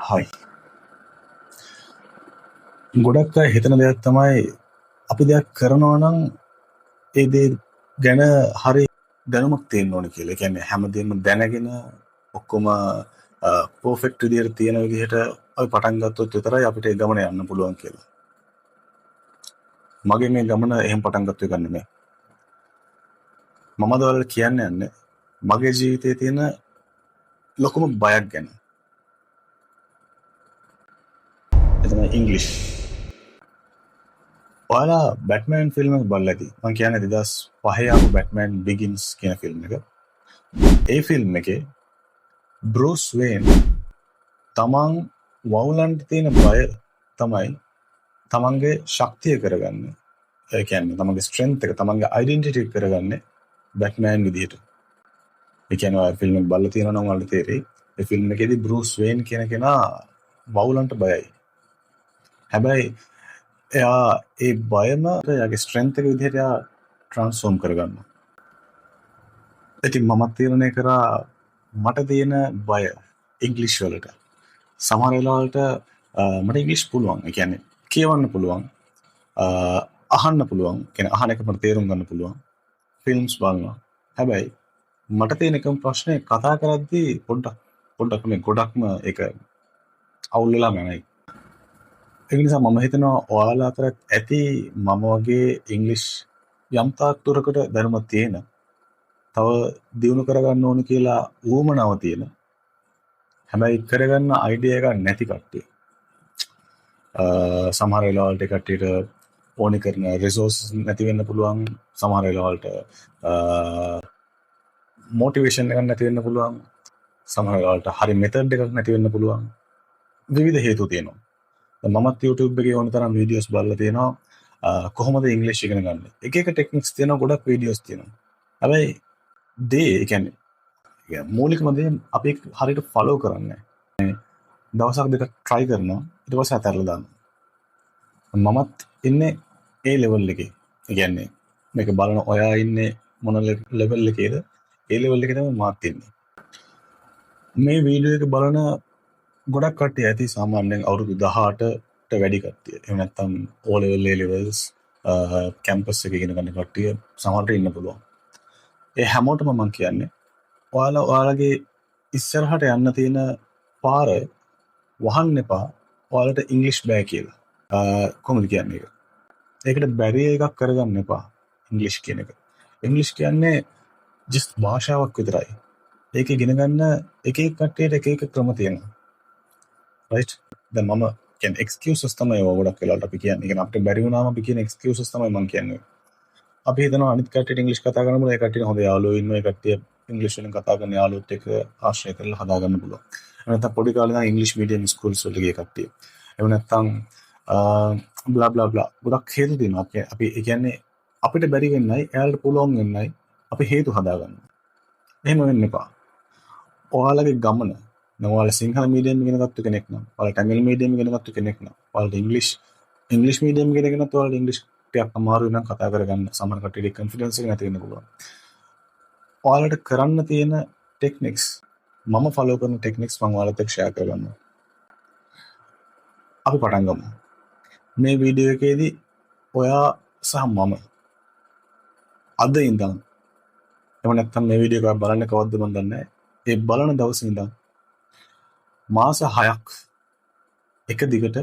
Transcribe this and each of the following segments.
හයි. ගොඩක් අය හිතන දෙයක් තමයි අපි දෙයක් කරනවා නම් ඒ දේ ගැන හරි දැනුමක් තියෙන්න ඕනේ කියලා. ඒ කියන්නේ හැමදේම දැනගෙන ඔක්කොම පර්ෆෙක්ට් විදියට තියෙන විදිහට අපි පටන් ගත්තොත් විතරයි අපිට ඒ ගමන යන්න පුළුවන් කියලා. මගේ මේ ගමන එහෙම පටන් ගත්ත එක නෙමෙයි. මම ඔයාලට කියන්න යන්නේ මගේ ජීවිතයේ තියෙන ලොකුම බයක් ගැන. ඒ තමයි ඉංග්‍රීසි. ඔයාලා බැට්මෑන් ෆිල්ම් එක බලලා ඇති. මම කියන්නේ 2005 ආපු බැට්මෑන් බිගින්ස් කියන ෆිල්ම් එක. ඒ ෆිල්ම් එකේ බෲස් වේන් තමන් වවුලන්ට තියෙන බය තමයි තමන්ගේ ශක්තිය කරගන්නේ. ඒ කියන්නේ තමන්ගේ ස්ට්‍රෙන්ත් එක, තමන්ගේ ඩෙන්ටිටි එක කරගන්නේ බැට්මෑන් විදිහට. ඒ කියන්නේ ඔය ෆිල්ම් එක බලලා තියෙනවා නම් ඔයාලට තේරෙයි. ඒ ෆිල්ම් එකේදී බෲස් වේන් කියන කෙනා වවුලන්ට බයයි. හැබැයි එයා ඒ බයම එයාගේ ස්ට්‍රෙන්ත් එක විදිහට එයා ට්‍රාන්ස්ෆෝම් කරගන්නවා. ඉතින් මමත් තීරණය කරා මට තියෙන බය ඉංග්‍රීසි වලට. සමහර වෙලාවලට මට ඉංග්‍රීසි පුළුවන්. ඒ කියන්නේ කියවන්න පුළුවන්. අහන්න පුළුවන්. කියන්නේ අහන එක මට තේරුම් ගන්න පුළුවන්. ෆිල්ම්ස් බලනවා. හැබැයි මට තියෙන එකම ප්‍රශ්නේ කතා කරද්දී පොඩ්ඩක් මේ ගොඩක්ම ඒක අවුල් වෙලා යනයි. ඒ නිසා මම හිතනවා ඔයාලා අතර ඇති මම වගේ ඉංග්‍රීසි යම් තාක් දුරකට දැනුමක් තියෙන, තව දියුණු කරගන්න ඕන කියලා ඌමනාව තියෙන, හැබැයි කරගන්න අයිඩියා එකක් නැති කට්ටිය. සමහර වෙලාවලට කට්ටියට ඕනි කරන රිසෝර්සස් නැති වෙන්න පුළුවන්. සමහර වෙලාවලට මොටිවේෂන් එකක් නැති වෙන්න පුළුවන්. සමහර වෙලාවලට හරි මෙතඩ් එකක් නැති වෙන්න පුළුවන්. විවිධ හේතු තියෙනවා. මමත් YouTube එකේ ඕන තරම් වීඩියෝස් බලලා තියෙනවා කොහොමද ඉංග්‍රීසි ඉගෙන ගන්න. එක එක ටෙක්නික්ස් තියෙනවා, ගොඩක් වීඩියෝස් තියෙනවා. හැබැයි ඒ කියන්නේ මූලිකම දේ අපි හරියට ෆලෝ කරන්නේ නැහැ. දවසක් දෙකක් try කරනවා, ඊට පස්සේ අතහැරලා දානවා. මමත් ඉන්නේ ඒ ලෙවල් එකේ. ඒ කියන්නේ මේක බලන ඔයා ඉන්නේ මොන ලෙවල් එකේද? ඒ ලෙවල් එකේ තමයි මාත් ඉන්නේ. මේ වීඩියෝ එක බලන ගොඩක් කට්ටිය ඇති සාමාන්‍යයෙන් අවුරුදු 18ට වැඩි කට්ටිය. එහෙම නැත්නම් O level A levels campus එකේ ඉගෙන ගන්න කට්ටිය සමහරට ඉන්න පුළුවන්. ඒ හැමෝටම මම කියන්නේ ඔයාලගේ ඉස්සරහට යන්න තියෙන පාර වහන්න එපා. ඔයාලට ඉංග්‍රීසි බෑ කියලා. කොහොමද කියන්නේ ඒක? ඒකට බැරියර් එකක් කරගන්න එපා ඉංග්‍රීසි කියන එක. ඉංග්‍රීසි කියන්නේ just භාෂාවක් විතරයි. ඒක ඉගෙන ගන්න එක එක කට්ටියට එක එක ක්‍රම තියෙනවා. right? දැන් මම කියන්නේ excuses තමයි ඔය ගොඩක් වෙලාවට අපි කියන්නේ. ඒ කියන්නේ අපිට බැරි වුණාම අපි කියන excuses තමයි මම කියන්නේ. අපි හිතනවා අනිත් කට්ටියට ඉංග්‍රීසි කතා කරන්න පුළුවන්. ඒ කට්ටියට හොඳ යාළුවෝ ඉන්නවා. ඒ කට්ටිය ඉංග්‍රීසි වලින් කතා කරන යාළුවොත් එක්ක ආශ්‍රය කරලා හදා ගන්න පුළුවන්. එහෙම නැත්නම් පොඩි කාලේ ඉඳන් ඉංග්‍රීසි මීඩියම් ස්කූල්ස් වලට ගිය කට්ටිය. එහෙම නැත්නම් බ්ලා බ්ලා බ්ලා ගොඩක් හේතු තියෙනවා. අපි ඒ කියන්නේ අපිට බැරි වෙන්නයි, එයාලට පුළුවන් වෙන්නයි අපි හේතු හදාගන්නවා. එහෙම වෙන්න එපා. ඔයාලගේ ගමන ඔයාලා සිංහල මීඩියම් ඉගෙන ගත්ත කෙනෙක් නම්, ඔයාලා තමිල් මීඩියම් ඉගෙන ගත්ත කෙනෙක් නම්, ඔයාලා ඉංග්‍රීසි මීඩියම් ඉගෙන ගන්නත් ඔයාලා ඉංග්‍රීසි ටිකක් අමාරු වෙනම් කතා කරගන්න සමහර කට්ටියට කොන්ෆිඩන්ස් එක නැති වෙන්න පුළුවන්. ඔයාලට කරන්න තියෙන ටෙක්නික්ස්, මම ෆලෝ කරන ටෙක්නික්ස් මම ඔයාලත් එක්ක ෂෙයා කරගන්නවා. අපි පටන් ගමු. මේ වීඩියෝ එකේදී ඔයා සහ මම අද ඉඳන් එහෙම නැත්නම් මේ වීඩියෝ එක බලන්න කවද්ද මන් දන්නේ නැහැ. ඒ බලන දවසේ ඉඳන් මාස 6ක් එක දිගට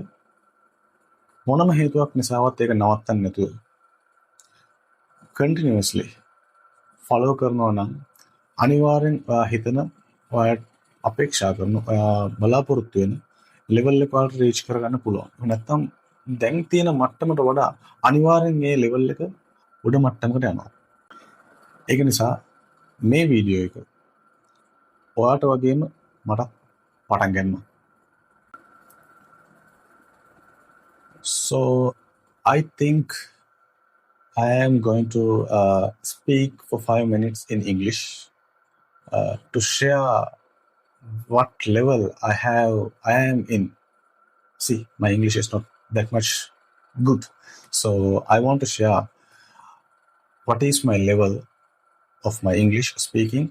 මොනම හේතුවක් නිසාවත් ඒක නවත්තන්න නැතුව continuously follow කරනවා නම් අනිවාර්යෙන් ඔයා හිතන, ඔයා අපේක්ෂා කරන, ඔයා බලාපොරොත්තු වෙන level එක වලට reach කරගන්න පුළුවන්. නැත්නම් දැන් තියෙන මට්ටමට වඩා අනිවාර්යෙන් මේ level එක උඩ මට්ටමකට යනවා. ඒක නිසා මේ වීඩියෝ එක ඔයාට වගේම මට පටන් ගන්න. So I think I am going to speak for 5 minutes in English to share what level I am in. See, my English is not that much good. So I want to share what is my level of my English speaking.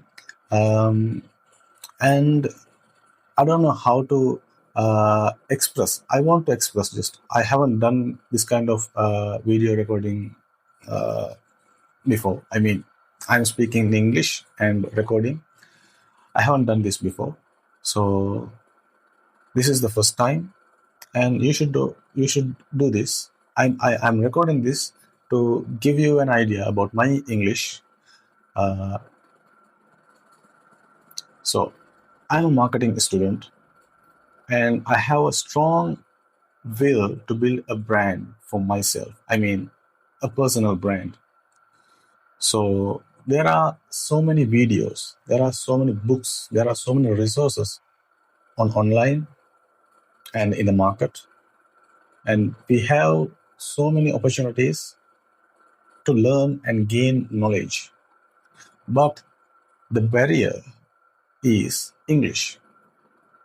And I don't know how to express. I want to express just. I haven't done this kind of video recording before. I mean, I'm speaking in English and recording. I haven't done this before. So this is the first time, and you should do this. I'm recording this to give you an idea about my English. So I'm a marketing student, and I have a strong will to build a brand for myself. I mean, a personal brand. So there are so many videos, there are so many books, there are so many resources online and in the market, and we have so many opportunities to learn and gain knowledge. But the barrier is English,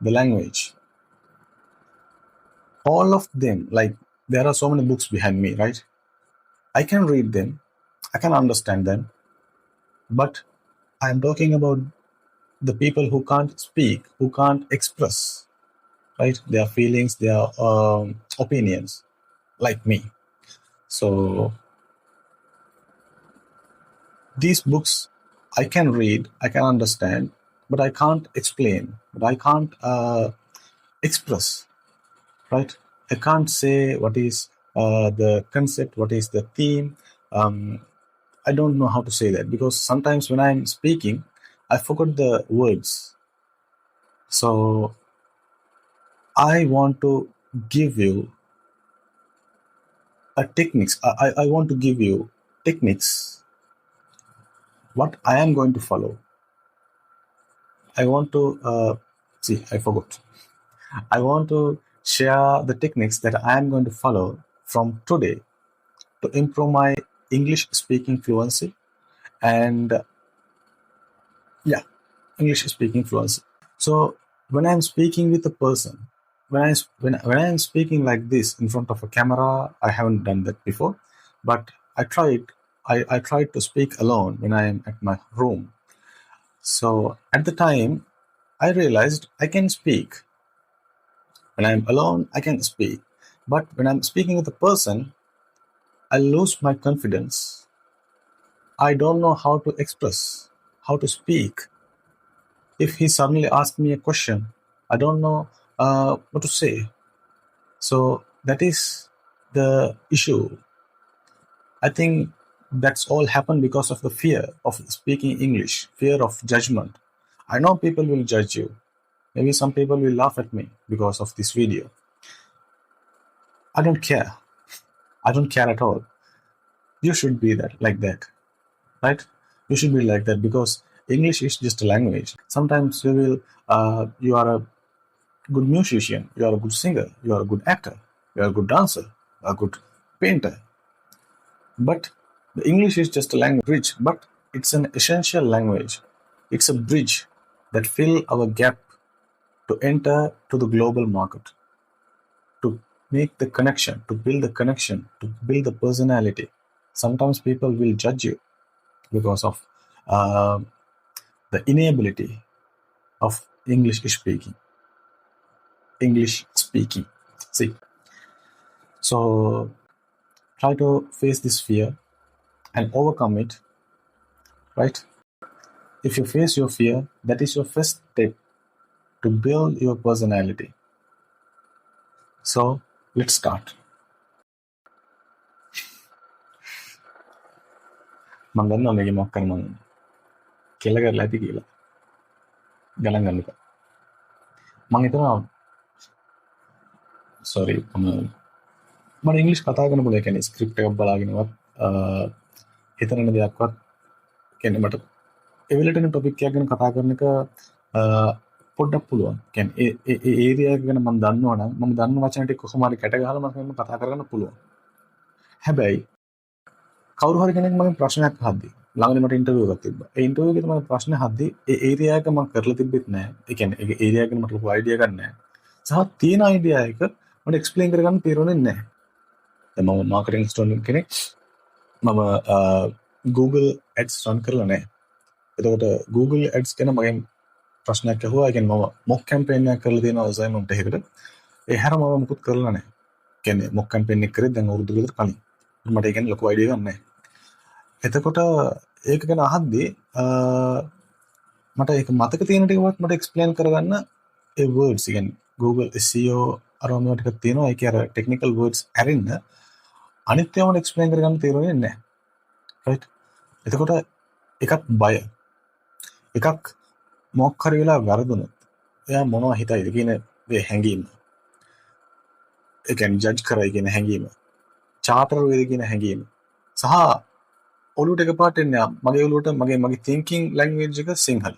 the language. All of them, like there are so many books behind me, right? I can read them, I can understand them, but I'm talking about the people who can't speak, who can't express, right? Their feelings, their opinions, like me. So these books I can read, I can understand, but I can't explain, but I can't express, right? I can't say what is the concept, what is the theme. I don't know how to say that, because sometimes when I'm speaking, I forgot the words. So I want to give you techniques. I want to give you techniques, what I am going to follow. I want to I forgot. I want to share the techniques that I am going to follow from today to improve my English speaking fluency and English speaking fluency. So when I'm speaking with a person, when I'm speaking like this in front of a camera, I haven't done that before, but I tried to speak alone when I am at my room. So at the time, I realized I can speak. When I'm alone, I can speak. But when I'm speaking with a person, I lose my confidence. I don't know how to express, how to speak. If he suddenly asks me a question, I don't know what to say. So that is the issue. I think that's all happened because of the fear of speaking English, fear of judgment. I know people will judge you. Maybe some people will laugh at me because of this video. I don't care. I don't care at all. You should be like that, right? You should be like that, because English is just a language. Sometimes you are a good musician, you are a good singer, you are a good actor, you are a good dancer, a good painter. But the English is just a language, but it's an essential language. It's a bridge that fill our gap to enter to the global market, to make the connection, to build the connection, to build the personality. Sometimes people will judge you because of the inability of English speaking. See, so try to face this fear and overcome it, right? If you face your fear, that is your first step to build your personality. So let's start. මම දන්නවා මේකේ මොකක් කරන්න මම කෙල කරලා ඇති කියලා. ගණන් ගන්න එපා. මම හිතනවා sorry මම ඉංග්‍රීසි කතා කරන්න පුළුවන්. ඒ කියන්නේ ස්ක්‍රිප්ට් එකක් බලාගෙනවත් හිතන දෙයක්වත් කියන්නේ මට ඒ වෙලටම ටොපික් එකක් ගැන කතා කරන එක පොඩ්ඩක් පුළුවන්. කියන්නේ ඒ ඒරියා එක ගැන මම දන්නවනම් මම දන්න වචන ටික කොහොම හරි කැට ගහලා මම කතා කරගන්න පුළුවන්. හැබැයි කවුරු හරි කෙනෙක් මගෙන් ප්‍රශ්නයක් අහද්දි ළඟදී මට ඉන්ටර්විව් එකක් තිබ්බා. ඒ ඉන්ටර්විව් එකේදී මම ප්‍රශ්න අහද්දි ඒ ඒරියා එක මම කරලා තිබ්බෙත් නැහැ. ඒ කියන්නේ ඒ ඒරියා ගැන මට ලොකු අයිඩියා එකක් නැහැ. සහ තියෙන අයිඩියා එක මට එක්ස්ප්ලেইন කරගන්න තේරුනේ නැහැ. දැන් මම මාකටිං ස්ටුඩන්ට් කෙනෙක්. මම Google Ads run කරලා නැහැ. එතකොට Google Ads ගැන මගෙන් ප්‍රශ්නයක් ඇහුවා. ඒ කියන්නේ මම මොක් කැම්පේන් එකක් කරලා තියෙනවා අසයින්මන්ට් එකකට. ඒ හැර මම මුකුත් කරලා නැහැ. කියන්නේ මොක් කැම්පේන් එක කරේ දැන් අවුරුදු දෙකකට කලින්. මට ඒ කියන්නේ ලොකු අයිඩියා එකක් නැහැ. එතකොට ඒක ගැන අහද්දී මට ඒක මතක තියෙන ටිකවත් මට එක්ස්ප්ලেইন කරගන්න ඒ වර්ඩ්ස් කියන්නේ Google SEO අරම ටිකක් තියෙනවා. ඒකේ අර ටෙක්නිකල් වර්ඩ්ස් අරින්න අනිත් ඒවාට එක්ස්ප්ලেইন කරගන්න තේරෙන්නේ නැහැ. රයිට්. එතකොට එකක් බය. එකක් මොකක් හරි වෙලා වැරදුනොත් එයා මොනවා හිතයිද කියන මේ හැඟීම. ඒ කියන්නේ ජජ් කරයි කියන හැඟීම. චාටර් වේද කියන හැඟීම. සහ ඔලුවට එකපාරට එන්නේ මගේ ඔලුවට මගේ thinking language එක සිංහල.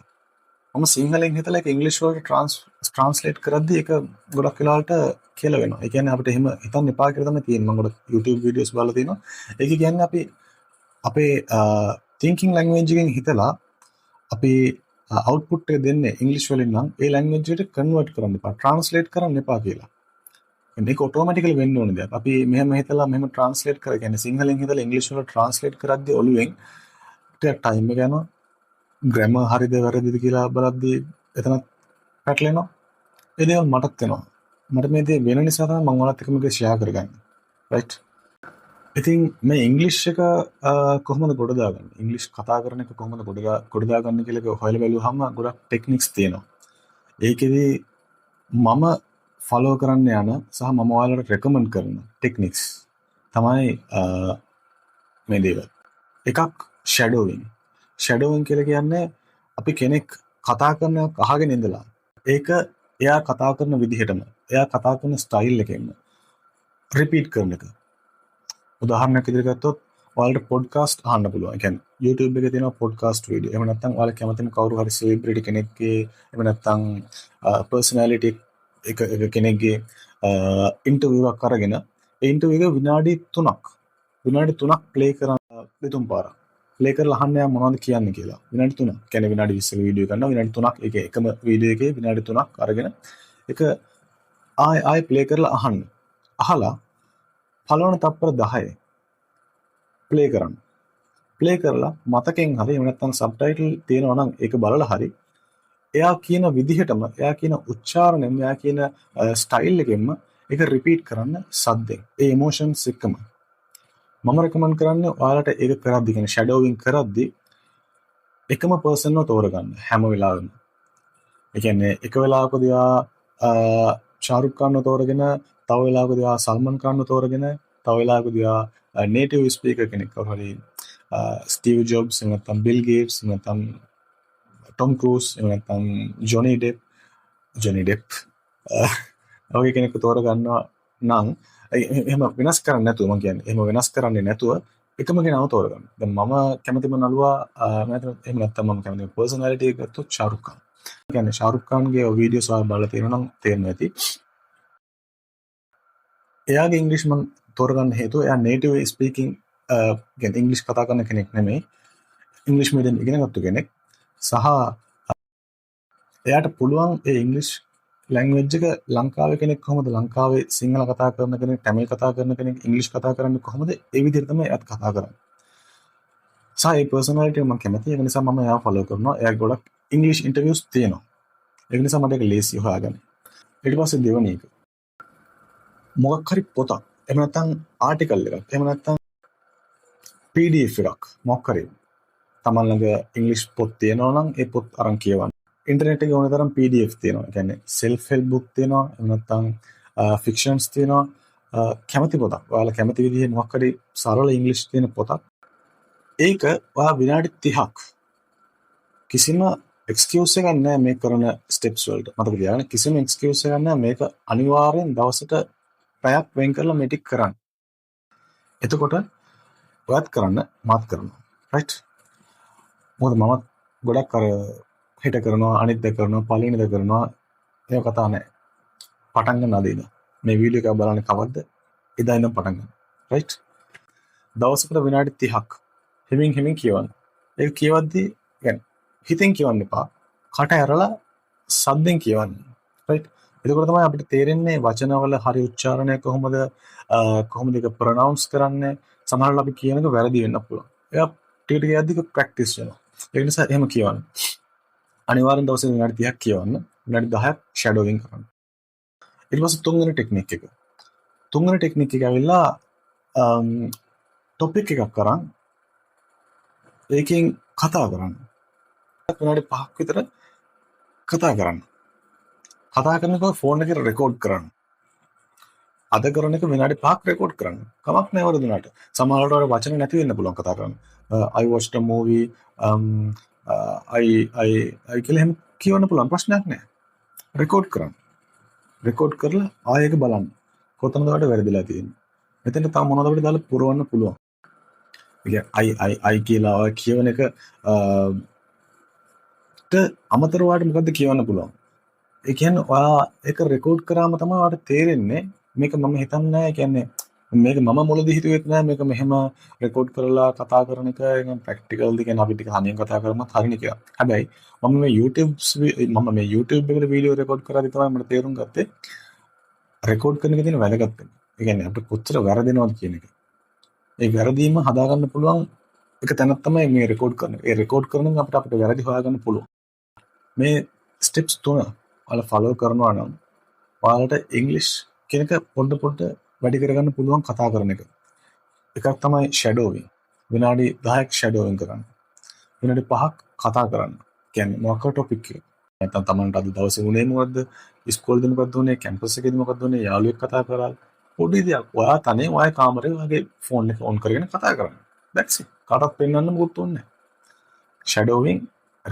මම සිංහලෙන් හිතලා ඒක ඉංග්‍රීසි වලට ට්‍රාන්ස්ලේට් කරද්දී ඒක ගොඩක් වෙලාවට කියලා වෙනවා. ඒ කියන්නේ අපිට එහෙම හිතන්න එපා කියලා තමයි තියෙන්නේ. මම ගොඩක් YouTube videos බලලා තියෙනවා. ඒක කියන්නේ අපි අපේ thinking language එකෙන් හිතලා අපි output එක දෙන්නේ ඉංග්‍රීසි වලින් නම් ඒ language එකට convert කරන්න එපා. translate කරන්න එපා කියලා. මේක automatically වෙන්න ඕන දෙයක්. අපි මෙහෙම හිතලා මෙහෙම translate කර කියන්නේ සිංහලෙන් හිතලා ඉංග්‍රීසි වලට translate කරද්දී ඔළුවෙන් ටිකක් time එක යනවා. grammar හරිද වැරදිද කියලා බලද්දී එතනත් පැටලෙනවා. ඒ දේවල් මටත් වෙනවා. මට මේ දේ වෙන නිසා තමයි මම ඔයාලත් එක්ක මේක share කරගන්නේ. right? ඉතින් මේ ඉංග්‍රීසි එක කොහොමද ගොඩ දාගන්නේ? ඉංග්‍රීසි කතා කරන එක කොහොමද ගොඩ දාගන්නේ කියලා හොයලා බැලුවාම ගොඩක් ටෙක්නික්ස් තියෙනවා. ඒකෙදි මම ෆලෝ කරන්න යන සහ මම ඔයාලට රෙකමන්ඩ් කරන ටෙක්නික්ස් තමයි මේ දේවල්. එකක් ෂැඩෝවින්. ෂැඩෝවින් කියලා කියන්නේ අපි කෙනෙක් කතා කරනවක් අහගෙන ඉඳලා ඒක එයා කතා කරන විදිහටම එයා කතා කරන ස්ටයිල් එකෙන්ම රිපීට් කරන එක. උදාහරණයක් විදිහට ගත්තොත් ඔයාලට පොඩ්කාස්ට් අහන්න පුළුවන්. ඒ කියන්නේ YouTube එකේ තියෙන පොඩ්කාස්ට් වීඩියෝ. එහෙම නැත්නම් ඔයාලා කැමතිම කවුරු හරි සෙලිබ්‍රිටි කෙනෙක්ගේ එහෙම නැත්නම් පර්සනැලිටි එක කෙනෙක්ගේ ඉන්ටර්විව් එකක් අරගෙන ඒ ඉන්ටර්විව් එක විනාඩි 3ක් ප්ලේ කරන දෙතුන් පාරක්. ප්ලේ කරලා අහන්න යා මොනවද කියන්නේ කියලා. විනාඩි 3ක්. කියන්නේ විනාඩි 20ක වීඩියෝ කරනවා විනාඩි 3ක් ඒකේ එකම වීඩියෝ එකේ විනාඩි 3ක් අරගෙන ඒක ආයෙ ප්ලේ කරලා අහන්න. අහලා පළවන තප්පර 10 ප්ලේ කරන්න. ප්ලේ කරලා මතකෙන් හරි එහෙම නැත්නම් සබ්ටයිටල් තියෙනවා නම් ඒක බලලා හරි එයා කියන විදිහටම එයා කියන උච්චාරණයෙන් එයා කියන ස්ටයිල් එකෙන්ම ඒක රිපීට් කරන්න සද්දෙන්. ඒ ඉමෝෂන්ස් එක්කම. මම රෙකමන්ඩ් කරන්නේ ඔයාලට ඒක කරද්දි කියන්නේ ෂැඩෝවින් කරද්දි එකම පර්සන්ව තෝරගන්න හැම වෙලාවෙම. ඒ කියන්නේ එක වෙලාවකදී ෂාරුක් ખાන්ව තෝරගෙන තව වෙලාවකදී සල්මන් ખાන්ව තෝරගෙන තව වෙලාවකදී නේටිව් ස්පීකර් කෙනෙක් හරි ස්ටීව් ජොබ්ස් නැත්නම් බිල් ගේට්ස් නැත්නම් ටොම් ක්‍රූස් නැත්නම් ජොනි ඩෙප් ඔය කෙනෙක් තෝරගන්නවා නම් එහෙම වෙනස් කරන්නේ නැතුව මම කියන්නේ එහෙම වෙනස් කරන්නේ නැතුව එකම කෙනාව තෝරගන්න. දැන් මම කැමතිම නළුවා එහෙම නැත්නම් මම කැමතිම පර්සනැලිටි එක ගත්තොත් ෂාරුක් ખાන්. ඒ කියන්නේ ෂාරුක් ખાන්ගේ වීඩියෝස් වල බලලා තියෙනවා නම් තේරෙනවා ඇති. එයාගේ ඉංග්‍රීසි මම තෝරගන්න හේතුව එයා නේටිව් ස්පීකින් කියන්නේ ඉංග්‍රීසි කතා කරන කෙනෙක් නෙමෙයි. ඉංග්‍රීසි මීඩියම් ඉගෙන ගත්ත කෙනෙක්. සහ එයාට පුළුවන් ඒ ඉංග්‍රීසි ලැන්ග්වේජ් එක ලංකාවේ කෙනෙක් කොහොමද ලංකාවේ සිංහල කතා කරන කෙනෙක් තමිල් කතා කරන කෙනෙක් ඉංග්‍රීසි කතා කරන්නේ කොහොමද ඒ විදිහට තමයි එයාත් කතා කරන්නේ. සහ ඒ පර්සනැලිටි මම කැමතියි. ඒක නිසා මම එයාව ෆලෝ කරනවා. එයා ගොඩක් ඉංග්‍රීසි ඉන්ටර්විව්ස් තියෙනවා. ඒක නිසා මට ඒක ලේසි හොයාගන්න. ඊට පස්සේ දෙවෙනි එක මොකක් හරි පොතක් එහෙම නැත්නම් ආටිකල් එකක් එහෙම නැත්නම් PDF එකක් මොකක් හරි තමන් ළඟ ඉංග්‍රීසි පොත් තියෙනවා නම් ඒ පොත් අරන් කියවන්න. ඉන්ටර්නෙට් එකේ ඕන තරම් PDF තියෙනවා. ඒ කියන්නේ self help book තියෙනවා. එහෙම නැත්නම් fictions තියෙනවා. කැමති පොතක්. ඔයාලා කැමති විදිහේ මොකක් හරි සරල ඉංග්‍රීසි තියෙන පොතක්. ඒක ඔයා විනාඩි 30ක් කිසිම එක්ස්කියුස් එකක් නැහැ මේ කරන ස්ටෙප්ස් වලට. මතක තියාගන්න කිසිම එක්ස්කියුස් එකක් නැහැ මේක අනිවාර්යෙන් දවසට පැයක් වෙන් කරලා මේ ටික කරන්න. එතකොට ඔයත් කරන්න මාත් කරනවා. රයිට්? මොකද මම ගොඩක් අර හිට කරනවා අනිත් දේ කරනවා පළවෙනිද කරනවා ඒක කතා නැහැ. පටන් ගන්න අද ඉඳන්. මේ වීඩියෝ එක බලන්නේ කවද්ද? එදා ඉඳන් පටන් ගන්න. රයිට්? දවසකට විනාඩි 30ක් හිමින් කියවන්න. ඒක කියවද්දී يعني හිතෙන් කියවන්න එපා. කට ඇරලා සද්දෙන් කියවන්න. රයිට්? එතකොට තමයි අපිට තේරෙන්නේ වචනවල හරි උච්චාරණය කොහොමද ඒක ප්‍රොනවුන්ස් කරන්නේ. සමහරවිට අපි කියන එක වැරදි වෙන්න පුළුවන්. ඒක ටික ටික යද්දී ප්‍රැක්ටිස් වෙනවා. ඒ නිසා එහෙම කියවන්න. අනිවාර්යෙන් දවසේ විනාඩි 30ක් කියවන්න. විනාඩි 10ක් ෂැඩෝවින් කරන්න. ඊට පස්සේ තුන්වෙනි ටෙක්නික් එක. තුන්වෙනි ටෙක්නික් එක ඇවිල්ලා ටොපික් එකක් කරන් ඒකෙන් කතා කරන්න. විනාඩි 5ක් විතර කතා කරන්න. කතා කරනකොට ෆෝන් එකේ රෙකෝඩ් කරන්න. අද කරන එක විනාඩි 5ක් රෙකෝඩ් කරන්න. කමක් නැහැ වරදුනාට. සමහරවිට වචන නැති වෙන්න පුළුවන් කතා කරන්න. I watched a movie I කියලා එහෙම කියවන්න පුළුවන් ප්‍රශ්නයක් නැහැ. රෙකෝඩ් කරන්න. රෙකෝඩ් කරලා ආයෙක බලන්න. කොතනද වලට වැරදිලා තියෙන්නේ. මෙතන තව මොනවද අපිට දාලා පුරවන්න පුළුවන්. I කියලා කියවන එක අමතරව වාට මොකද්ද කියවන්න පුළුවන්. ඒ කියන්නේ ඔයා ඒක රෙකෝඩ් කරාම තමයි ඔයාට තේරෙන්නේ මේක මම හිතන්නේ නැහැ. කියන්නේ මේක මම මුලදී හිතුවෙත් නෑ මේක මෙහෙම රෙකෝඩ් කරලා කතා කරන එක නිකන් ප්‍රැක්ටිකල්ද කියන්නේ අපි ටික හනියෙන් කතා කරමත් හරිනේ කියලා. හැබැයි මම මේ YouTube එකට වීඩියෝ රෙකෝඩ් කරාදී තමයි මට තේරුම් ගත්තේ රෙකෝඩ් කරන එකේ තියෙන වැදගත්කම. ඒ කියන්නේ අපිට කොච්චර වැරදෙනවද කියන එක. ඒ වැරදීම හදාගන්න පුළුවන් එක තැනක් තමයි මේ රෙකෝඩ් කරන එක. ඒ රෙකෝඩ් කරන එක අපිට වැරදි හොයාගන්න පුළුවන්. මේ ස්ටෙප්ස් 3 ඔයාලා ෆලෝ කරනවා නම් ඔයාලට ඉංග්‍රීසි කියන එක පොඩ වැඩි කරගන්න පුළුවන් කතා කරන එක. එකක් තමයි ෂැඩෝවින්. විනාඩි 10ක් ෂැඩෝවින් කරන්න. විනාඩි 5ක් කතා කරන්න. කියන්නේ මොකක් ටොපික් එක. නැත්නම් Tamanට අද දවසේ උනේ මොකද්ද? ඉස්කෝලේදී මොකද්ද උනේ? කැම්පස් එකේදී මොකද්ද උනේ? යාළුවෙක් කතා කරා. පොඩි දෙයක්. ඔයා තනියම ඔය කාමරේ වගේ ෆෝන් එක ඔන් කරගෙන කතා කරන්න. that's it. කාටවත් පෙන්වන්න මොකුත් ඕනේ නැහැ. ෂැඩෝවින්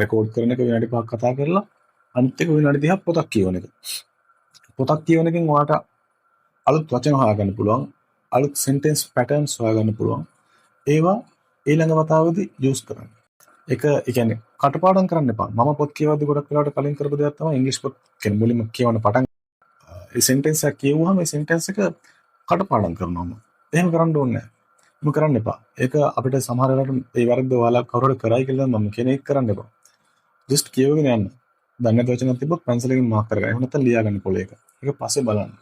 රෙකෝඩ් කරන එක විනාඩි 5ක් කතා කරලා අනිත් එක විනාඩි 30ක් පොතක් කියවන එක. පොතක් කියවන එකෙන් ඔයාට අලුත් වචන හොයාගන්න පුළුවන්. අලුත් සෙන්ටෙන්ස් පැටර්න්ස් හොයාගන්න පුළුවන්. ඒවා ඊළඟ වතාවේදී යූස් කරන්න. ඒක ඒ කියන්නේ කටපාඩම් කරන්න එපා. මම පොත් කියවද්දි ගොඩක් වෙලාවට කලින් කරපු දෙයක් තමයි ඉංග්‍රීසි පොත් කියන්නේ මුලින්ම කියවන පටන් ඒ සෙන්ටෙන්ස් එක කියවුවාම ඒ සෙන්ටෙන්ස් එක කටපාඩම් කරනවා මම. එහෙම කරන්න ඕනේ නැහැ. එහෙම කරන්න එපා. ඒක අපිට සමහර වෙලාවට ඒ වැරද්ද ඔයාලා කවුරු හරි කරයි කියලා මම කියන එක කරන්න එපා. ජස්ට් කියවගෙන යන්න. දන්නේ නැති වචනක් තිබ්බොත් පැන්සලකින් මාක් කරගන්න. එහෙම නැත්නම් ලියා ගන්න පොලේ එක. ඒක පස්සේ බලන්න.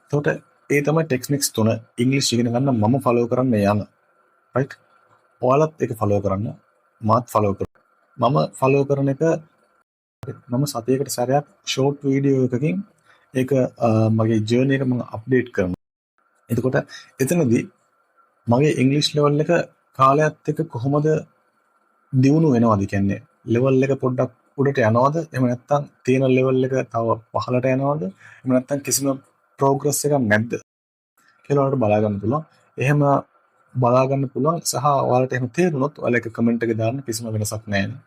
එතකොට ඒ තමයි ටෙක්නික්ස් 3 ඉංග්‍රීසි ඉගෙන ගන්න මම ෆලෝ කරන්න යන. රයිට්? ඔයාලත් ඒක ෆලෝ කරන්න. මාත් ෆලෝ කරන්න. මම ෆලෝ කරන එක මම සතියකට සැරයක් ෂෝට් වීඩියෝ එකකින් ඒක මගේ ජර්නි එක මම අප්ඩේට් කරනවා. එතකොට එතනදී මගේ ඉංග්‍රීසි ලෙවල් එක කාලයත් එක්ක කොහොමද දියුණු වෙනවද කියන්නේ ලෙවල් එක පොඩ්ඩක් උඩට යනවද එහෙම නැත්නම් තියෙන ලෙවල් එක තව පහළට යනවද එහෙම නැත්නම් කිසිම ප්‍රෝග්‍රස් එකක් නැද්ද කියලා ඔයාලට බලා ගන්න පුළුවන්. එහෙම බලා ගන්න පුළුවන් සහ ඔයාලට එහෙම තේරුනොත් ඔයාලා එක කමෙන්ට් එක දාන්න කිසිම වෙනසක් නැහැ නේ.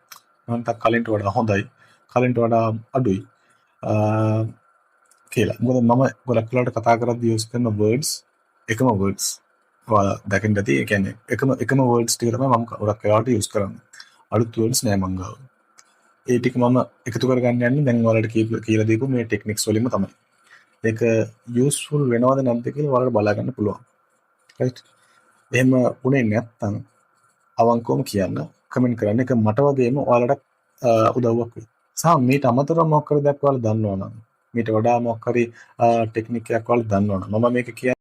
මම කලින්ට වඩා හොඳයි. කලින්ට වඩා අඩුයි. කියලා. මොකද මම ගොඩක් වෙලාවට කතා කරද්දී යූස් කරන words එකම words. ඔයාලා දැකින්න ඇති. ඒ කියන්නේ එකම words ටික තමයි මම ගොඩක් වෙලාවට යූස් කරන්නේ. අලුත් words නෑ මං ගාව. ඒ ටික මම එකතු කරගන්න යන්නේ දැන් ඔයාලට කියලා දීපු මේ ටෙක්නික්ස් වලින්ම තමයි. ඒක යූස්ෆුල් වෙනවද නැද්ද කියලා ඔයාලට බලා ගන්න පුළුවන්. රයිට්. එහෙම උනේ නැත්තම් අවංකවම කියන්න කමෙන්ට් කරන්න. ඒක මට වගේම ඔයාලට උදව්වක් වෙයි. සහ මේට අමතරව මොකක් හරි දෙයක් ඔයාලා දන්නවනම් මීට වඩා මොකක් හරි ටෙක්නික් එකක් ඔයාලා දන්නවනම් මම මේක කියන්නේ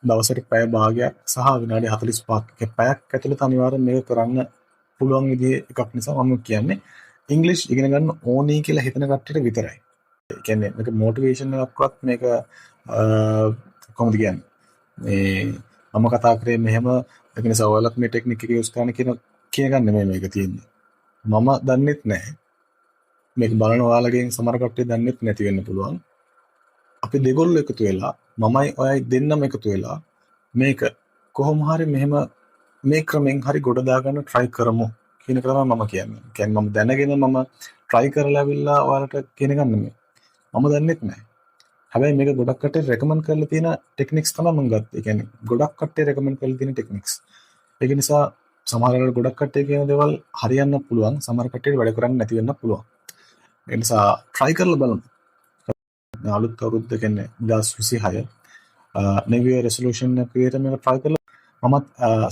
දවසට පැය භාගයක් සහ විනාඩි 45ක් පැයක් ඇතුළත අනිවාර්යෙන් මේක කරන්න පුළුවන් විදිහේ එකක් නිසා මම කියන්නේ ඉංග්‍රීසි ඉගෙන ගන්න ඕනේ කියලා හිතන කට්ටියට විතරයි. ඒ කියන්නේ මේක මොටිවේෂන් එකක්වත් මේක කොහොමද කියන්නේ මේ මම කතා කරේ මෙහෙම ඒක නිසා ඔයාලත් මේ ටෙක්නික් එක යූස් කරන්න කියන එක නෙමෙයි මේක තියෙන්නේ. මම දන්නෙත් නැහැ. මේක බලන ඔයාලගෙන් සමහර කට්ටිය දන්නෙත් නැති වෙන්න පුළුවන්. අපි දෙගොල්ලෝ එකතු වෙලා මමයි ඔයයි දෙන්නම එකතු වෙලා මේක කොහොම හරි මෙහෙම මේ ක්‍රමෙන් හරි ගොඩ දාගන්න try කරමු කියන එක තමයි මම කියන්නේ. කියන්නේ මම දැනගෙන මම try කරලා අවිල්ලා ඔයාලට කියන එක නෙමෙයි. මම දන්නෙත් නැහැ. හැබැයි මේක ගොඩක් කට්ටිය recommend කරලා තියෙන ටෙක්නික්ස් තමයි මම ගත්තේ. ඒ කියන්නේ ගොඩක් කට්ටිය recommend කරලා තියෙන ටෙක්නික්ස්. ඒක නිසා සමහර වෙලාවට ගොඩක් කට්ටිය කියන දේවල් හරියන්න පුළුවන්. සමහර කට්ටියට වැඩ කරන්නේ නැති වෙන්න පුළුවන්. ඒ නිසා try කරලා බලමු. අලුත් අවුරුද්ද කියන්නේ 2026 new year resolution එක විදිහට මේක try කරලා මමත්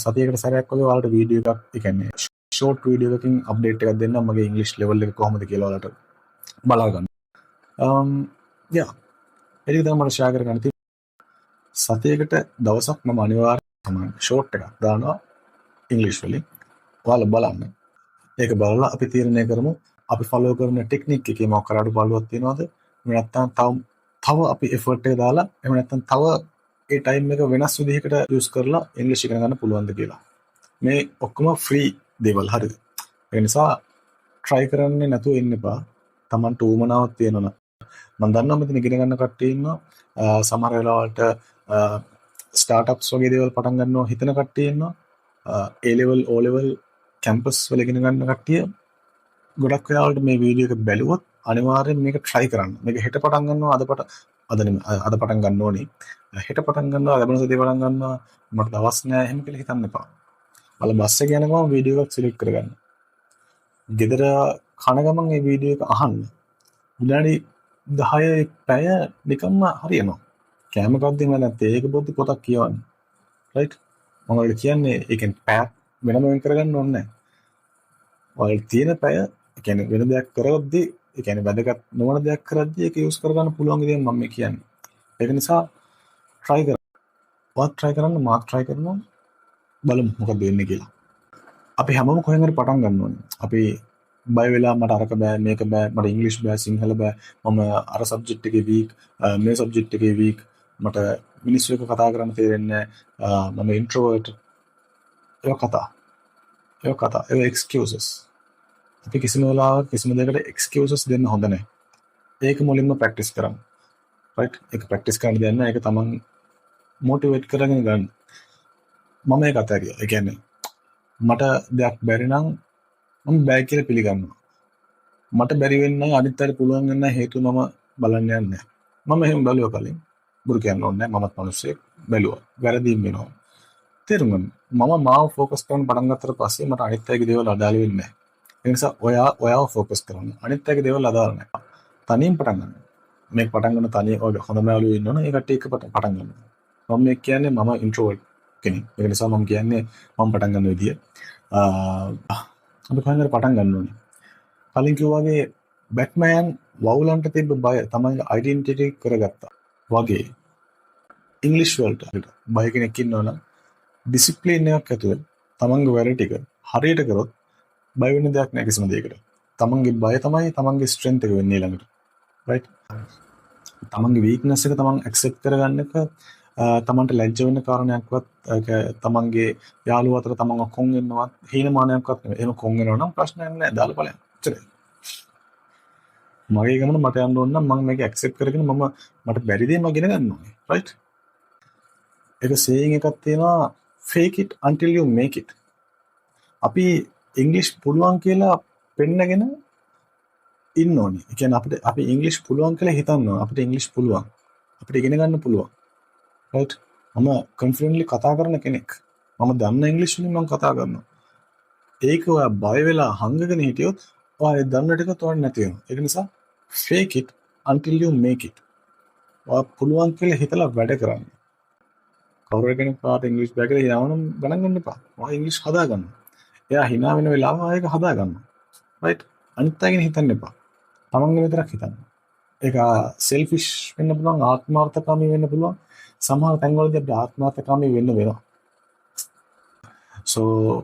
සතියකට සැරයක් වගේ ඔයාලට වීඩියෝ එකක් ඒ කියන්නේ ෂෝට් වීඩියෝ එකකින් අප්ඩේට් එකක් දෙන්නම් මගේ ඉංග්‍රීසි ලෙවල් එක කොහොමද කියලා ඔයාලට බලා ගන්න. යා ඒක තමයි මම ෂෙයා කරගන්න තියෙන්නේ. සතියකට දවසක් මම අනිවාර්යයෙන් ෂෝට් එකක් දානවා ඉංග්‍රීසි වලින්. ඔයාලා බලන්න. ඒක බලලා අපි තීරණය කරමු අපි ෆලෝ කරන ටෙක්නික් එකේ මොකක් කර අඩුපාඩුවක් තියෙනවද? එහෙම නැත්නම් තව අපි එෆර්ට් එක දාලා එහෙම නැත්නම් තව ඒ ටයිම් එක වෙනස් විදිහකට යූස් කරලා ඉංග්‍රීසි ඉගෙන ගන්න පුළුවන්ද කියලා. මේ ඔක්කොම ෆ්‍රී දේවල් හරිද? ඒ නිසා try කරන්නේ නැතුව ඉන්න එපා. Tamanට උවමනාවක් තියෙනවා. මම දන්නවා මෙතන ඉගෙන ගන්න කට්ටිය ඉන්නවා. සමහර වෙලාවට ස්ටාර්ට්අප්ස් වගේ දේවල් පටන් ගන්නවා හිතන කට්ටිය ඉන්නවා. A level O level campus වල ඉගෙන ගන්න කට්ටිය ගොඩක් වෙලාවට මේ වීඩියෝ එක බැලුවොත් අනිවාර්යෙන් මේක try කරන්න. මේක හෙට පටන් ගන්නවා අද පටන් ගන්න ඕනේ. හෙට පටන් ගන්නවා ලැබෙන සතිය පටන් ගන්නවා මට දවස් නෑ එහෙම කියලා හිතන්න එපා. ඔයාලා බස් එක යන ගමන් වීඩියෝ එකක් සිලෙක්ට් කරගන්න. ගෙදර කන ගමන් මේ වීඩියෝ එක අහන්න. විනාඩි 10 පැය නිකම්ම හරියනවා. කැම එකක් දෙන්න නැත්නම් ඒක පොත් පොතක් කියවන්න. රයිට්? මම ඔයාලට කියන්නේ ඒකෙන් පැයක් වෙනම වෙන් කරගන්න ඕනේ නැහැ. ඔයාලට තියෙන පැය ඒ කියන්නේ වෙන දෙයක් කරද්දී ඒ කියන්නේ වැදගත් නොවන දෙයක් කරද්දී ඒක යූස් කරගන්න පුළුවන් විදිහ මම මේ කියන්නේ. ඒක නිසා try කරන්න. ඔයාත් try කරන්න මාත් try කරනවා. බලමු මොකද වෙන්නේ කියලා. අපි හැමෝම කොහෙන් හරි පටන් ගන්න ඕනේ. අපි බය වෙලා මට අරක බෑ මේක බෑ මට ඉංග්‍රීසි බෑ සිංහල බෑ මම අර සබ්ජෙක්ට් එකේ වීක් මේ සබ්ජෙක්ට් එකේ වීක් මට මිනිස්සු එක්ක කතා කරන්න තේරෙන්නේ නැහැ මම ඉන්ට්‍රෝවර්ට් ඒක කතා එක්ස්කියුසස් අපි කිසිම වෙලාවක කිසිම දෙයකට එක්ස්කියුසස් දෙන්න හොඳ නැහැ ඒක මුලින්ම ප්‍රැක්ටිස් කරන්න රයිට් ඒක ප්‍රැක්ටිස් කරන්න දෙන්න ඒක තමන් මොටිවේට් කරගෙන ගන්න මම ඒක අතහැරියා ඒ කියන්නේ මට දෙයක් බැරි නම් මම බෑ කියලා පිළිගන්නවා. මට බැරි වෙන්න අනිත් අයට පුළුවන් වෙන්න හේතු මම බලන්න යන්නේ නැහැ. මම එහෙම බැලුවා කලින්. බුරු කියන්න ඕනේ නැහැ. මමත් මිනිස්සෙක් බැලුවා. වැරදීම් වෙනවා. තේරුණාද? මම මාව ફોකස් කරන්න පටන් ගත්තට පස්සේ මට අනිත් අයගේ දේවල් අදාළ වෙන්නේ නැහැ. ඒ නිසා ඔයාව ફોකස් කරන්න. අනිත් අයගේ දේවල් අදාළ නැහැ. තනියෙන් පටන් ගන්න. මේක පටන් ගන්න තනියෙන් ඔය හොඳම යාළුවෝ ඉන්නවනේ. ඒ කට්ටිය එක්ක පටන් ගන්න. මම මේ කියන්නේ මම ඉන්ට්‍රෝවර්ට් කෙනෙක්. ඒ නිසා මම කියන්නේ මම පටන් ගන්න විදිය. අපි කොහෙන්ද පටන් ගන්න ඕනේ. කලින් කිව්වා වගේ බැට්මෑන් වවුලන්ට තිබ්බ බය තමයිගේ ඩෙන්ටිටි කරගත්තා. වගේ ඉංග්‍රීසි වලට බය කෙනෙක් ඉන්නවනම් ඩිසිප්ලින් එකක් ඇතුළේ තමන්ගේ වැඩ ටික හරියට කරොත් බය වෙන්න දෙයක් නැහැ කිසිම දෙයකට. තමන්ගේ බය තමයි තමන්ගේ ස්ට්‍රෙන්ත් එක වෙන්නේ ළඟට. රයිට්? තමන්ගේ වීක්නස් එක තමන් ඇක්සෙප්ට් කරගන්න එක තමන්ට ලැජ්ජ වෙන්න කාරණයක්වත් තමන්ගේ යාළුවෝ අතර තමන්ව කොන් වෙනවත් හීනමානයක්වත් නෙවෙයි. එහෙම කොන් වෙනවා නම් ප්‍රශ්නයක් නැහැ. දාලා බලන්න. එච්චරයි. මගේ ගමන මට යන්න ඕන නම් මම මේක ඇක්සෙප්ට් කරගෙන මට බැරි දේ මම ඉගෙන ගන්න ඕනේ. රයිට්? ඒක සේයින් එකක් තියෙනවා fake it until you make it. අපි ඉංග්‍රීසි පුළුවන් කියලා පෙන්නගෙන ඉන්න ඕනේ. ඒ කියන්නේ අපි ඉංග්‍රීසි පුළුවන් කියලා හිතන්න ඕනේ. අපිට ඉංග්‍රීසි පුළුවන්. අපිට ඉගෙන ගන්න පුළුවන්. රයිට්? මම කන්ෆිඩන්ට්ලි කතා කරන කෙනෙක්. මම දන්න ඉංග්‍රීසි වලින් මම කතා කරනවා. ඒක ඔයා බය වෙලා හංගගෙන හිටියොත් ඔයා දන්න ටික තෝරන්න නැති වෙනවා. ඒක නිසා fake it until you make it. ඔයා පුළුවන් කියලා හිතලා වැඩ කරන්න. කවුරු කෙනෙක් පාට ඉංග්‍රීසි බෑ කියලා හිනාවනම් ගණන් ගන්න එපා. ඔයා ඉංග්‍රීසි හදා ගන්න. එයා hina වෙන වෙලාව ආයෙක හදා ගන්න. රයිට්? අනිත් අය ගැන හිතන්න එපා. තමන්ගේ විතරක් හිතන්න. ඒක selfish වෙන්න පුළුවන් ආත්මාර්ථකාමී වෙන්න පුළුවන්. සමහර තැන්වලදී අපිට ආත්මාර්ථකාමී වෙන්න වෙනවා.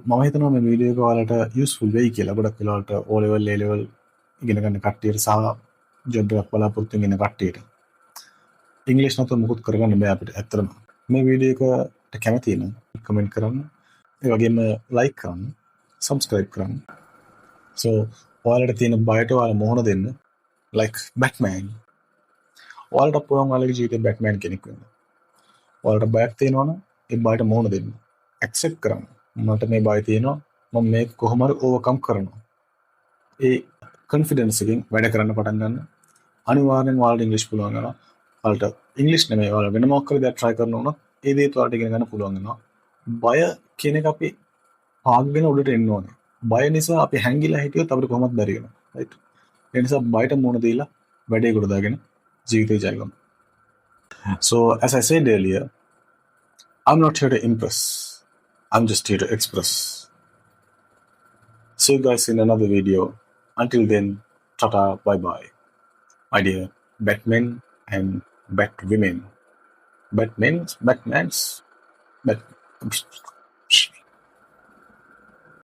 මම හිතනවා මේ වීඩියෝ එක ඔයාලට යූස්ෆුල් වෙයි කියලා. ගොඩක් වෙලාවට O level A level ඉගෙන ගන්න කට්ටියට සහ ජොබ් එකක් බලාපොරොත්තු වෙන කට්ටියට ඉංග්‍රීසි නැතුව මුකුත් කරගන්න බෑ අපිට. ඇත්තටම මේ වීඩියෝ එකට කැමති නම් කමෙන්ට් කරන්න. ඒ වගේම ලයික් කරන්න, සබ්ස්ක්‍රයිබ් කරන්න. ඔයාලට තියෙන බයට ඔයාලා මොහොන දෙන්න. like Batman. ඔයාලට පුළුවන් ඔයාලගේ ජීවිතේ බැට්මෑන් කෙනෙක් වෙන්න. ඔයාලට බයක් තියෙනවනම් ඒ බයට මොහොන දෙන්න. ඇක්සෙප්ට් කරන්න. මට මේ බය තියෙනවා. මම මේක කොහොම හරි ඕවර්කම් කරනවා. ඒ කොන්ෆිඩන්ස් එකෙන් වැඩ කරන්න පටන් ගන්න. අනිවාර්යෙන් ඔයාලට ඉංග්‍රීසි පුළුවන් වෙනවා. ඔයාලට ඉංග්‍රීසි නෙමෙයි ඔයාලා වෙන මොකක් හරි දෙයක් try කරනවා නම් ඒ දේත් ඔයාලට ඉගෙන ගන්න පුළුවන් වෙනවා. බය කියන එක අපි පාගගෙන උඩට එන්න ඕනේ. බය නිසා අපි හැංගිලා හිටියොත් අපිට කොහොමවත් බැරි වෙනවා. right? ඒ නිසා බයට මුණ දීලා වැඩේ කොට දාගෙන ජීවිතේ ජය ගන්න. So as I said earlier, I'm not here to impress. I'm just here to express. See you guys in another video. Until then, tata, bye bye. My dear Batmen and Batwomen. Batmans, Batmans, Bat.